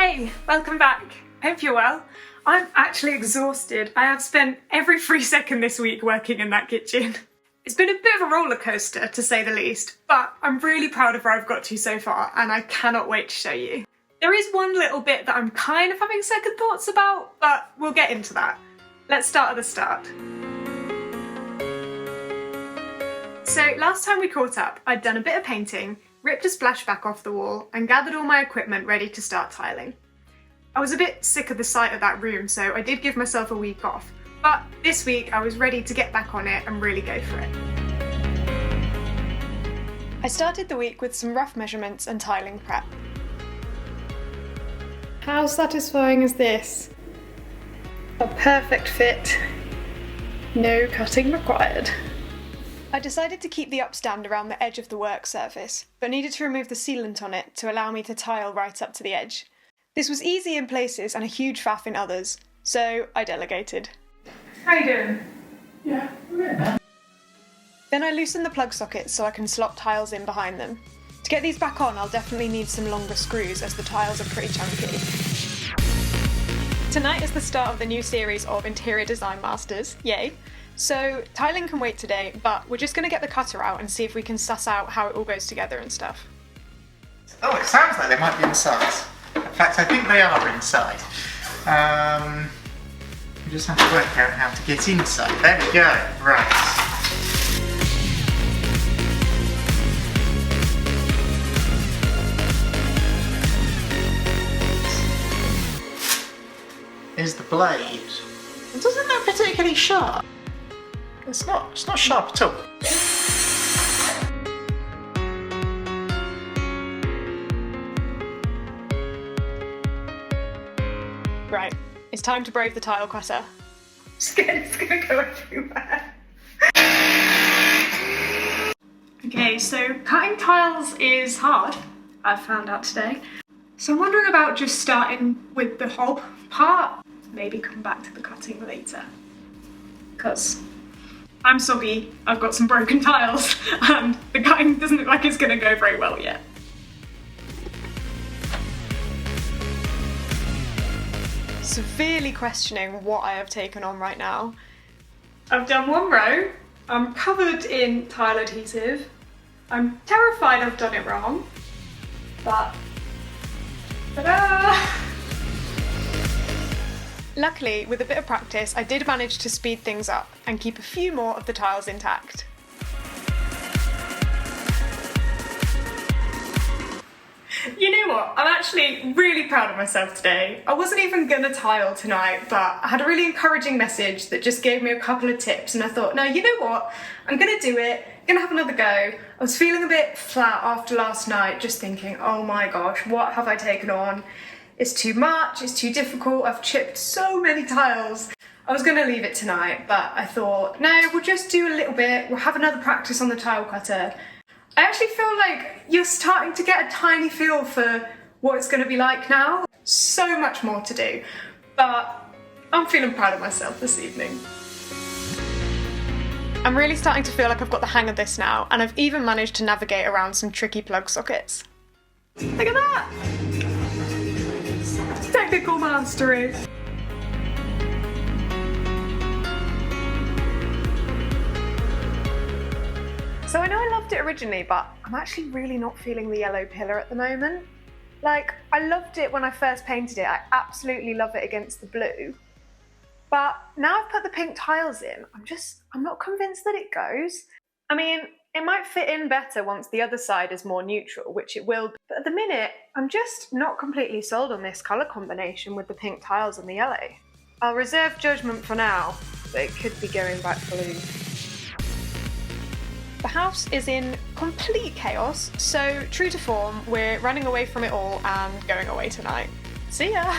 Hey, welcome back. Hope you're well. I'm actually exhausted. I have spent every free second this week working in that kitchen. It's been a bit of a roller coaster, to say the least, but I'm really proud of where I've got to so far, and I cannot wait to show you. There is one little bit that I'm kind of having second thoughts about, but we'll get into that. Let's start at the start. So last time we caught up, I'd done a bit of painting, ripped a splashback off the wall, and gathered all my equipment ready to start tiling. I was a bit sick of the sight of that room, so I did give myself a week off, but this week I was ready to get back on it and really go for it. I started the week with some rough measurements and tiling prep. How satisfying is this? A perfect fit. No cutting required. I decided to keep the upstand around the edge of the work surface, but needed to remove the sealant on it to allow me to tile right up to the edge. This was easy in places and a huge faff in others, so I delegated. How you doing? Yeah, I'm getting there. Then I loosened the plug sockets so I can slot tiles in behind them. To get these back on, I'll definitely need some longer screws as the tiles are pretty chunky. Tonight is the start of the new series of Interior Design Masters, yay! So tiling can wait today, but we're just going to get the cutter out and see if we can suss out how it all goes together and stuff. Oh, it sounds like they might be inside. In fact, I think they are inside. We just have to work out how to get inside. There we go, right. Is the blade. It doesn't look particularly sharp. It's not sharp at all. Right, it's time to brave the tile cutter. It's gonna go everywhere. Okay, so cutting tiles is hard, I've found out today. So I'm wondering about just starting with the hob part, maybe come back to the cutting later. Because I'm soggy, I've got some broken tiles, and the cutting doesn't look like it's gonna go very well yet. Severely questioning what I have taken on right now. I've done one row, I'm covered in tile adhesive, I'm terrified I've done it wrong, but ta-da! Luckily, with a bit of practice, I did manage to speed things up and keep a few more of the tiles intact. You know what? I'm actually really proud of myself today. I wasn't even gonna tile tonight, but I had a really encouraging message that just gave me a couple of tips, and I thought, no, you know what? I'm gonna do it, gonna have another go. I was feeling a bit flat after last night, just thinking, oh my gosh, what have I taken on? It's too much, it's too difficult, I've chipped so many tiles. I was gonna leave it tonight, but I thought, no, we'll just do a little bit, we'll have another practice on the tile cutter. I actually feel like you're starting to get a tiny feel for what it's gonna be like now. So much more to do, but I'm feeling proud of myself this evening. I'm really starting to feel like I've got the hang of this now, and I've even managed to navigate around some tricky plug sockets. Look at that! Technical mastery. So I know I loved it originally, but I'm actually really not feeling the yellow pillar at the moment. Like, I loved it when I first painted it, I absolutely love it against the blue. But now I've put the pink tiles in, I'm not convinced that it goes. I mean, it might fit in better once the other side is more neutral, which it will, but at the minute, I'm just not completely sold on this colour combination with the pink tiles and the yellow. I'll reserve judgment for now, but it could be going back blue. The house is in complete chaos, so true to form, we're running away from it all and going away tonight. See ya!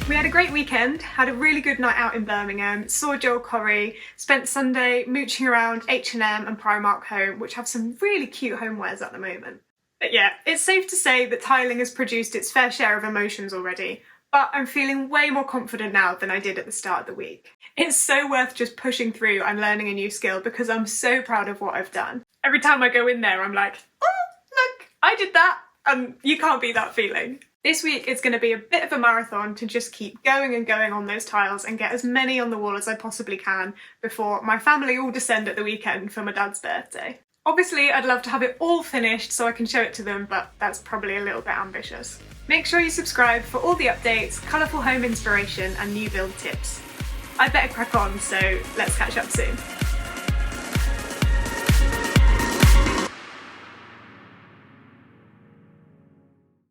We had a great weekend, had a really good night out in Birmingham, saw Joel Corey, spent Sunday mooching around H&M and Primark Home, which have some really cute homewares at the moment. But yeah, it's safe to say that tiling has produced its fair share of emotions already, but I'm feeling way more confident now than I did at the start of the week. It's so worth just pushing through and learning a new skill because I'm so proud of what I've done. Every time I go in there, I'm like, oh, look, I did that. You can't beat that feeling. This week it's going to be a bit of a marathon to just keep going and going on those tiles and get as many on the wall as I possibly can before my family all descend at the weekend for my dad's birthday. Obviously, I'd love to have it all finished so I can show it to them, but that's probably a little bit ambitious. Make sure you subscribe for all the updates, colourful home inspiration and new build tips. I better crack on, so let's catch up soon.